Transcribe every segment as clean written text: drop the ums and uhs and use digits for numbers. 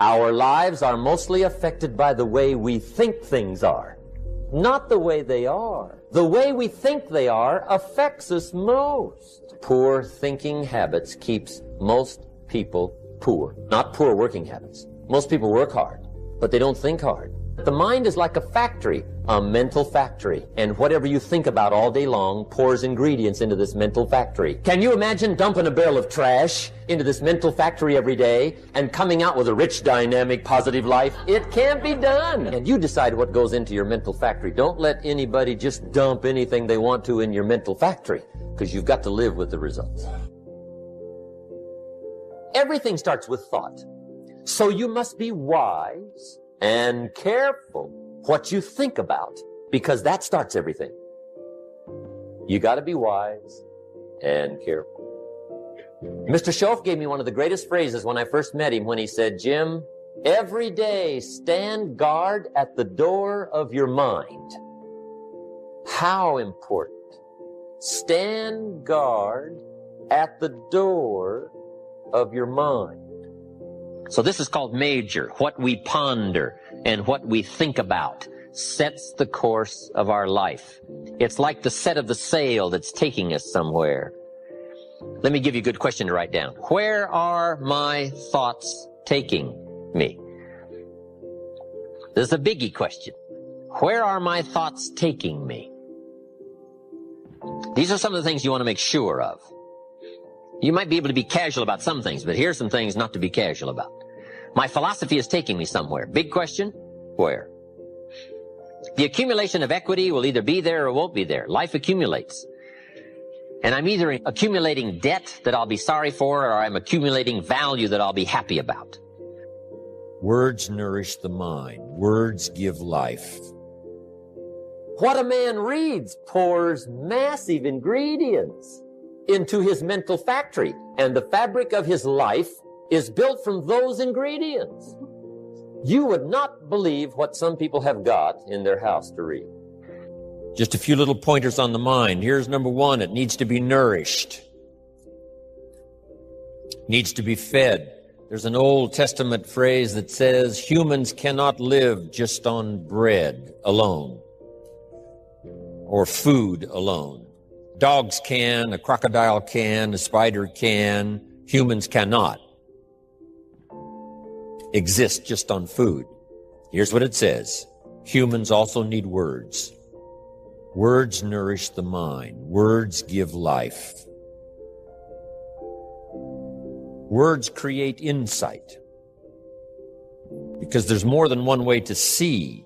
Our lives are mostly affected by the way we think things are, not the way they are. The way we think they are affects us most. Poor thinking habits keeps most people poor. Not poor working habits. Most people work hard, but they don't think hard. The mind is like a factory, a mental factory, and whatever you think about all day long pours ingredients into this mental factory. Can you imagine dumping a barrel of trash into this mental factory every day and coming out with a rich, dynamic, positive life? It can't be done. And you decide what goes into your mental factory. Don't let anybody just dump anything they want to in your mental factory, because you've got to live with the results. Everything starts with thought. So you must be wise and careful what you think about, because that starts everything. You got to be wise and careful. Mr. Schoaf gave me one of the greatest phrases when I first met him, when he said, "Jim, every day stand guard at the door of your mind." How important. Stand guard at the door of your mind. So this is called major. What we ponder and what we think about sets the course of our life. It's like the set of the sail that's taking us somewhere. Let me give you a good question to write down. Where are my thoughts taking me? This is a biggie question. Where are my thoughts taking me? These are some of the things you want to make sure of. You might be able to be casual about some things, but here's some things not to be casual about. My philosophy is taking me somewhere. Big question, where? The accumulation of equity will either be there or won't be there. Life accumulates. And I'm either accumulating debt that I'll be sorry for, or I'm accumulating value that I'll be happy about. Words nourish the mind. Words give life. What a man reads pours massive ingredients into his mental factory, and the fabric of his life is built from those ingredients. You would not believe what some people have got in their house to read. Just a few little pointers on the mind. Here's number one. It needs to be nourished. Needs to be fed. There's an Old Testament phrase that says humans cannot live just on bread alone or food alone. Dogs can, a crocodile can, a spider can. Humans cannot exist just on food. Here's what it says. Humans also need words. Words nourish the mind. Words give life. Words create insight. Because there's more than one way to see.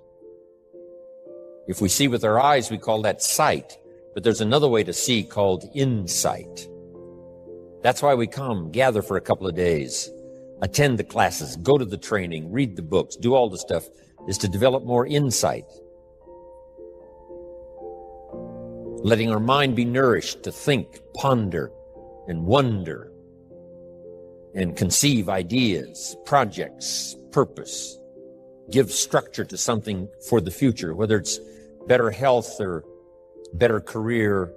If we see with our eyes, we call that sight. But there's another way to see called insight. That's why we come, gather for a couple of days, attend the classes, go to the training, read the books, do all the stuff, is to develop more insight. Letting our mind be nourished to think, ponder, and wonder, and conceive ideas, projects, purpose, give structure to something for the future, whether it's better health or better career,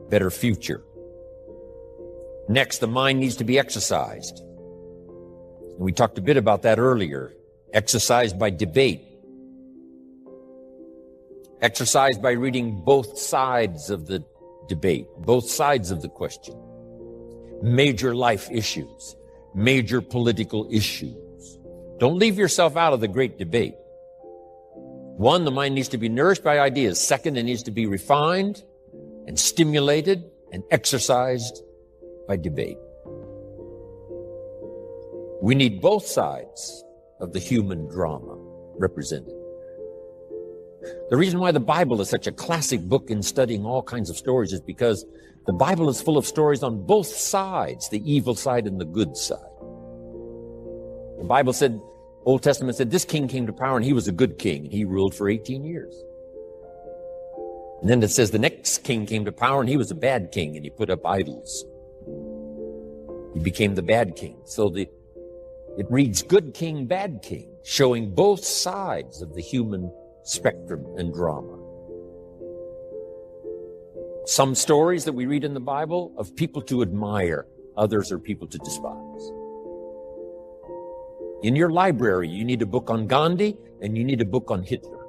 better future. Next, the mind needs to be exercised. And we talked a bit about that earlier. Exercised by debate. Exercised by reading both sides of the debate, both sides of the question. Major life issues, major political issues. Don't leave yourself out of the great debate. One, the mind needs to be nourished by ideas. Second, it needs to be refined and stimulated and exercised by debate. We need both sides of the human drama represented. The reason why the Bible is such a classic book in studying all kinds of stories is because the Bible is full of stories on both sides, the evil side and the good side. The Bible said, Old Testament said, this king came to power and he was a good king, and he ruled for 18 years. And then it says the next king came to power and he was a bad king, and he put up idols. He became the bad king. So it reads good king, bad king, showing both sides of the human spectrum and drama. Some stories that we read in the Bible of people to admire, others are people to despise. In your library, you need a book on Gandhi and you need a book on Hitler.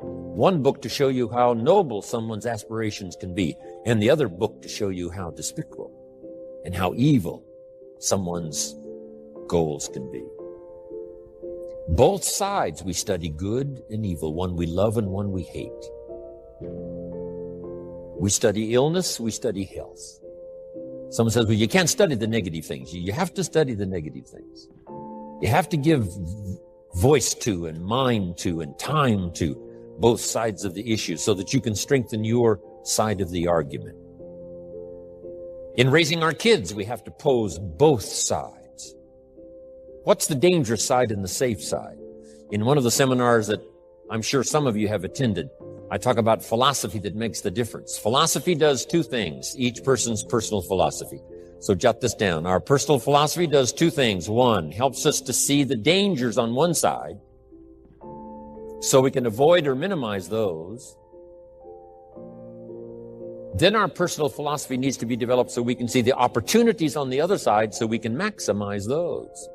One book to show you how noble someone's aspirations can be, and the other book to show you how despicable and how evil someone's goals can be. Both sides we study, good and evil, one we love and one we hate. We study illness, we study health. Someone says, well, you can't study the negative things. You have to study the negative things. You have to give voice to and mind to and time to both sides of the issue so that you can strengthen your side of the argument. In raising our kids, we have to pose both sides. What's the dangerous side and the safe side? In one of the seminars that I'm sure some of you have attended, I talk about philosophy that makes the difference. Philosophy does two things, each person's personal philosophy. So jot this down. Our personal philosophy does two things. One, helps us to see the dangers on one side so we can avoid or minimize those. Then our personal philosophy needs to be developed so we can see the opportunities on the other side so we can maximize those.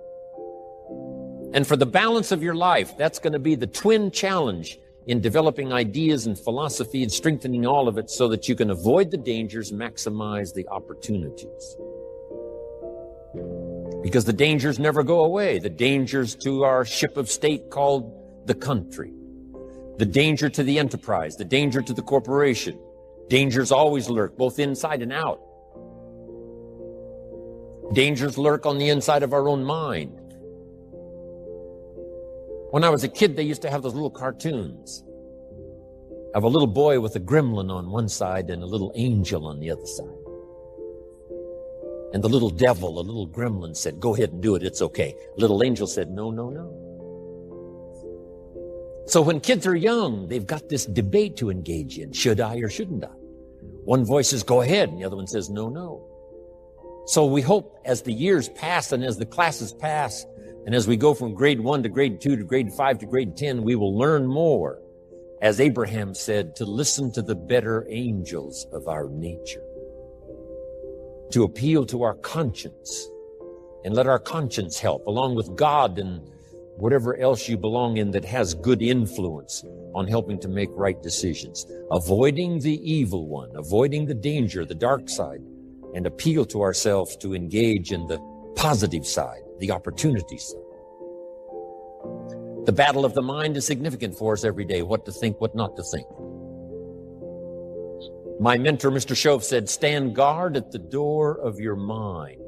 And for the balance of your life, that's going to be the twin challenge in developing ideas and philosophy and strengthening all of it so that you can avoid the dangers, maximize the opportunities. Because the dangers never go away. The dangers to our ship of state called the country, the danger to the enterprise, the danger to the corporation. Dangers always lurk, both inside and out. Dangers lurk on the inside of our own mind. When I was a kid, they used to have those little cartoons of a little boy with a gremlin on one side and a little angel on the other side. And the little devil, the little gremlin said, go ahead and do it, it's okay. Little angel said, no, no, no. So when kids are young, they've got this debate to engage in. Should I or shouldn't I? One voice says, go ahead, and the other one says, no, no. So we hope as the years pass and as the classes pass, and as we go from grade 1 to grade 2 to grade 5 to grade 10, we will learn more, as Abraham said, to listen to the better angels of our nature, to appeal to our conscience, and let our conscience help, along with God and whatever else you belong in that has good influence on helping to make right decisions, avoiding the evil one, avoiding the danger, the dark side, and appeal to ourselves to engage in the positive side, the opportunity side. The battle of the mind is significant for us every day, what to think, what not to think. My mentor, Mr. Shove, said, stand guard at the door of your mind.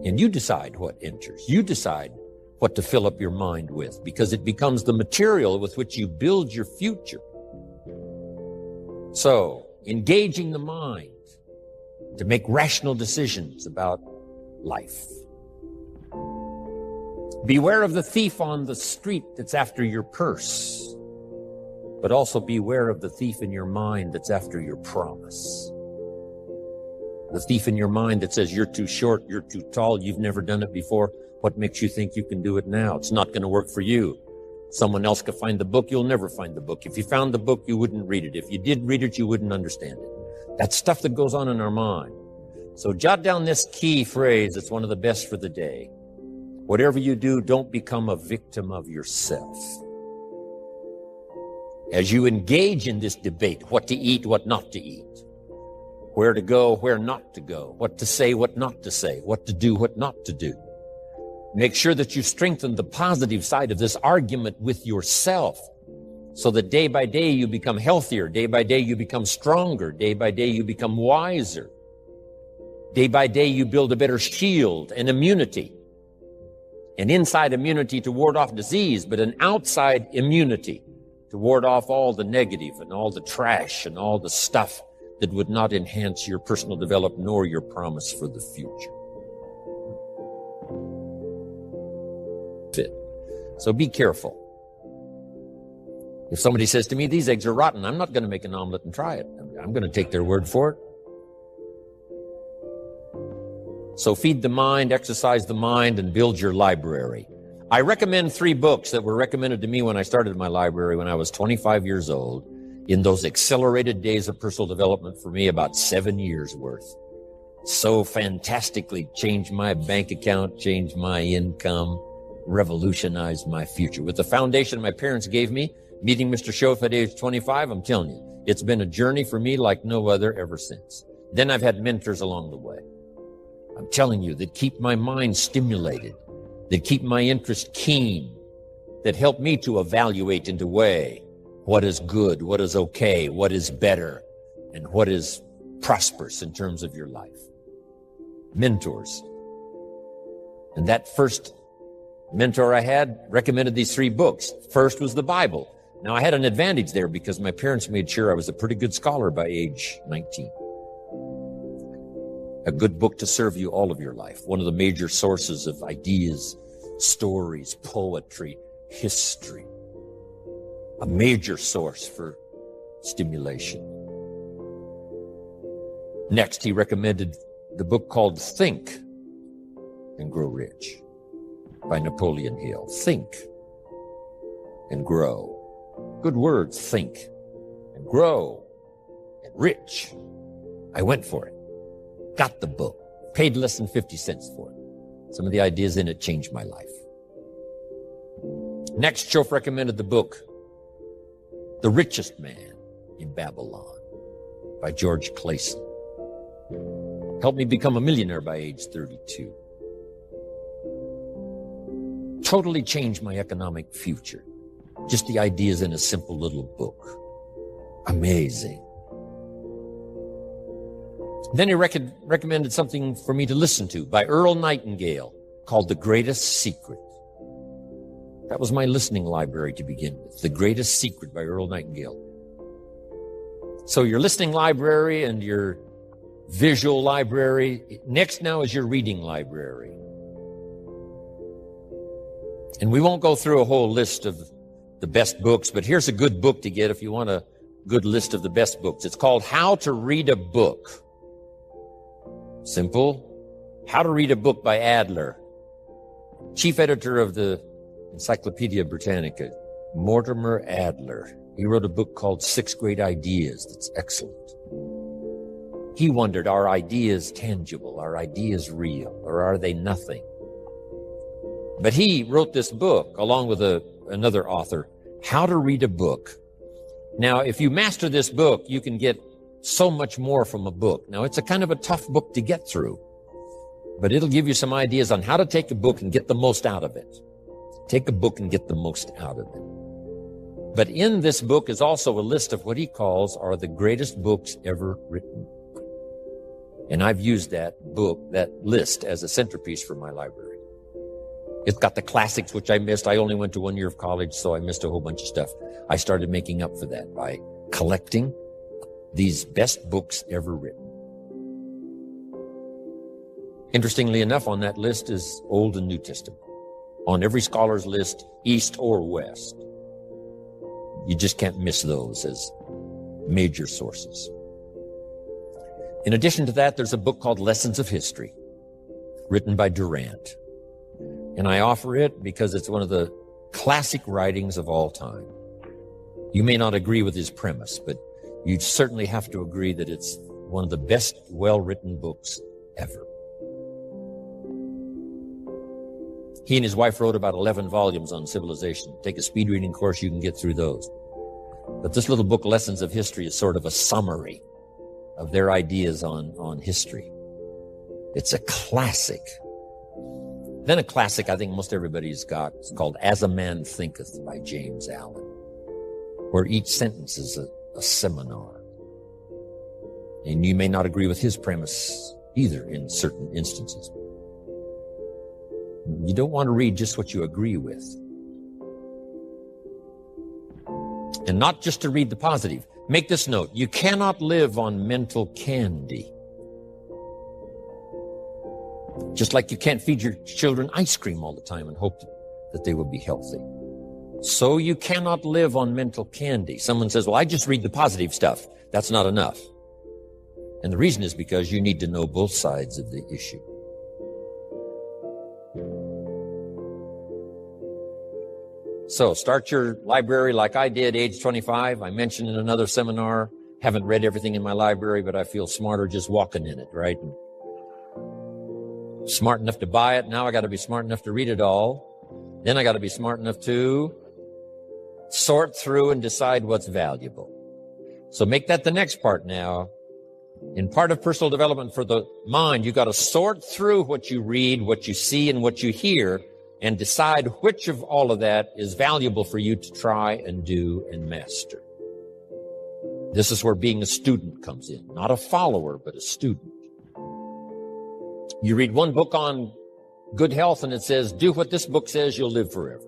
And you decide what enters. You decide what to fill up your mind with, because it becomes the material with which you build your future. So, engaging the mind to make rational decisions about life. Beware of the thief on the street that's after your purse, but also beware of the thief in your mind that's after your promise. The thief in your mind that says you're too short, you're too tall, you've never done it before. What makes you think you can do it now? It's not going to work for you. Someone else could find the book, you'll never find the book. If you found the book, you wouldn't read it. If you did read it, you wouldn't understand it. That's stuff that goes on in our mind. So jot down this key phrase. It's one of the best for the day. Whatever you do, don't become a victim of yourself. As you engage in this debate, what to eat, what not to eat, where to go, where not to go, what to say, what not to say, what to do, what not to do. Make sure that you strengthen the positive side of this argument with yourself so that day by day you become healthier, day by day you become stronger, day by day you become wiser. Day by day you build a better shield and immunity. An inside immunity to ward off disease, but an outside immunity to ward off all the negative and all the trash and all the stuff that would not enhance your personal development nor your promise for the future. So be careful. If somebody says to me, these eggs are rotten, I'm not going to make an omelet and try it. I'm going to take their word for it. So feed the mind, exercise the mind, and build your library. I recommend 3 books that were recommended to me when I started my library when I was 25 years old. In those accelerated days of personal development, for me, about 7 years worth. so fantastically changed my bank account, changed my income, revolutionized my future. With the foundation my parents gave me, meeting Mr. Schoaf at age 25, I'm telling you, it's been a journey for me like no other ever since. Then I've had mentors along the way. I'm telling you, that keep my mind stimulated, that keep my interest keen, that help me to evaluate and to weigh what is good, what is okay, what is better, and what is prosperous in terms of your life. Mentors. And that first mentor I had recommended these 3 books. First was the Bible. Now I had an advantage there because my parents made sure I was a pretty good scholar by age 19. A good book to serve you all of your life. One of the major sources of ideas, stories, poetry, history. A major source for stimulation. Next, he recommended the book called Think and Grow Rich by Napoleon Hill. Think and grow. Good words, think and grow and rich. I went for it. Got the book. Paid less than 50 cents for it. Some of the ideas in it changed my life. Next, Schoaf recommended the book, The Richest Man in Babylon by George Clayson. Helped me become a millionaire by age 32. Totally changed my economic future. Just the ideas in a simple little book. Amazing. Then he recommended something for me to listen to by Earl Nightingale called The Greatest Secret. That was my listening library to begin with. The Greatest Secret by Earl Nightingale. So your listening library and your visual library. Next now is your reading library. And we won't go through a whole list of the best books, but here's a good book to get if you want a good list of the best books. It's called How to Read a Book. Simple. How to Read a Book by Adler. Chief editor of the Encyclopedia Britannica, Mortimer Adler. He wrote a book called 6 Great Ideas that's excellent. He wondered, are ideas tangible? Are ideas real? Or are they nothing? But he wrote this book along with another author, How to Read a Book. Now, if you master this book, you can get so much more from a book. Now, it's a kind of a tough book to get through, but it'll give you some ideas on how to take a book and get the most out of it. Take a book and get the most out of it. But in this book is also a list of what he calls are the greatest books ever written. And I've used that book, that list, as a centerpiece for my library. It's got the classics, which I missed. I only went to 1 year of college, so I missed a whole bunch of stuff. I started making up for that by collecting these best books ever written. Interestingly enough, on that list is Old and New Testament. On every scholar's list, East or West. You just can't miss those as major sources. In addition to that, there's a book called Lessons of History, written by Durant. And I offer it because it's one of the classic writings of all time. You may not agree with his premise, but you certainly have to agree that it's one of the best well-written books ever. He and his wife wrote about 11 volumes on civilization. Take a speed reading course, you can get through those. But this little book, Lessons of History, is sort of a summary of their ideas on history. It's a classic. Then a classic I think most everybody's got. It's called As a Man Thinketh by James Allen, where each sentence is a seminar. And you may not agree with his premise either in certain instances. You don't want to read just what you agree with. And not just to read the positive. Make this note. You cannot live on mental candy. Just like you can't feed your children ice cream all the time and hope that they will be healthy. So you cannot live on mental candy. Someone says, well, I just read the positive stuff. That's not enough. And the reason is because you need to know both sides of the issue. So start your library like I did, age 25. I mentioned in another seminar, haven't read everything in my library, but I feel smarter just walking in it, right? And Smart enough to buy it. Now I got to be smart enough to read it all. Then I got to be smart enough to sort through and decide what's valuable. So make that the next part now. In part of personal development for the mind, you got to sort through what you read, what you see, and what you hear, and decide which of all of that is valuable for you to try and do and master. This is where being a student comes in. Not a follower, but a student. You read one book on good health and it says, do what this book says, you'll live forever.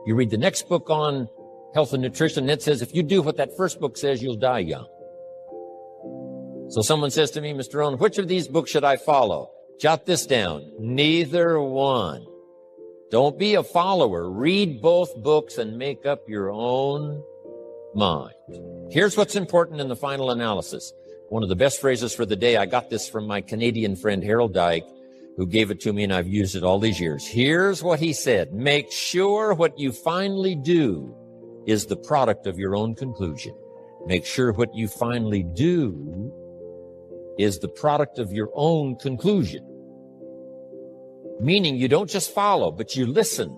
You read the next book on health and nutrition and it says, if you do what that first book says, you'll die young. So someone says to me, Mr. Rohn, which of these books should I follow? Jot this down. Neither one. Don't be a follower. Read both books and make up your own mind. Here's what's important in the final analysis. One of the best phrases for the day, I got this from my Canadian friend Harold Dyke, who gave it to me, and I've used it all these years. Here's what he said. Make sure what you finally do is the product of your own conclusion. Make sure what you finally do is the product of your own conclusion. Meaning you don't just follow, but you listen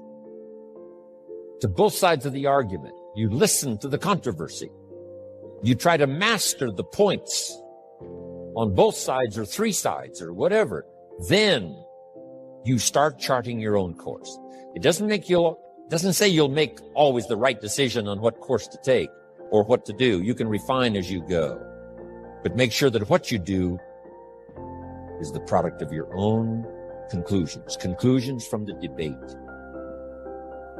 to both sides of the argument. You listen to the controversy. You try to master the points on both sides or three sides or whatever. Then you start charting your own course. It doesn't say you'll make always the right decision on what course to take or what to do. You can refine as you go. But make sure that what you do is the product of your own conclusions. Conclusions from the debate.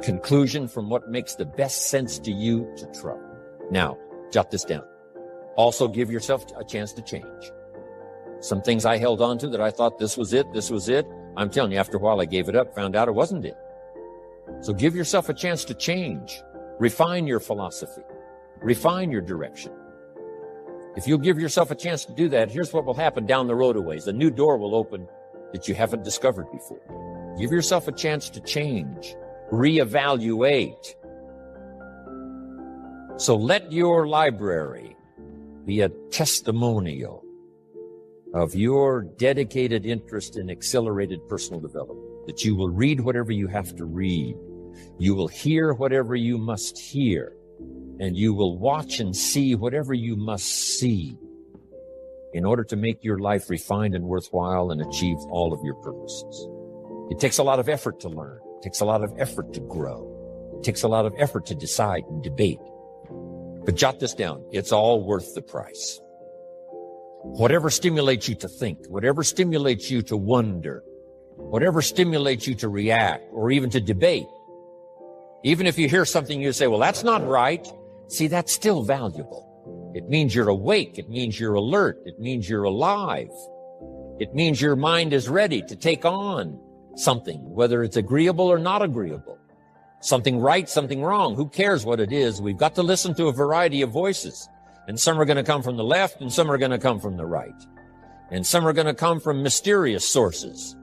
Conclusion from what makes the best sense to you to try. Now, jot this down. Also give yourself a chance to change. Some things I held on to that I thought this was it. I'm telling you, after a while I gave it up, found out it wasn't it. So give yourself a chance to change. Refine your philosophy. Refine your direction. If you'll give yourself a chance to do that, here's what will happen down the road a ways. A new door will open that you haven't discovered before. Give yourself a chance to change, reevaluate. So let your library be a testimonial of your dedicated interest in accelerated personal development, that you will read whatever you have to read. You will hear whatever you must hear. And you will watch and see whatever you must see in order to make your life refined and worthwhile and achieve all of your purposes. It takes a lot of effort to learn. It takes a lot of effort to grow. It takes a lot of effort to decide and debate. But jot this down. It's all worth the price. Whatever stimulates you to think, whatever stimulates you to wonder, whatever stimulates you to react or even to debate, even if you hear something you say, well, that's not right. See, that's still valuable. It means you're awake. It means you're alert. It means you're alive. It means your mind is ready to take on something, whether it's agreeable or not agreeable. Something right, something wrong. Who cares what it is? We've got to listen to a variety of voices. And some are going to come from the left and some are going to come from the right. And some are going to come from mysterious sources.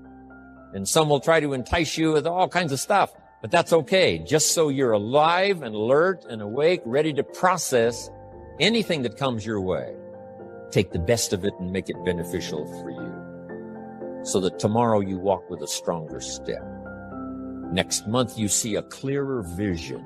And some will try to entice you with all kinds of stuff. But that's okay, just so you're alive and alert and awake, ready to process anything that comes your way. Take the best of it and make it beneficial for you, so that tomorrow you walk with a stronger step. Next month you see a clearer vision.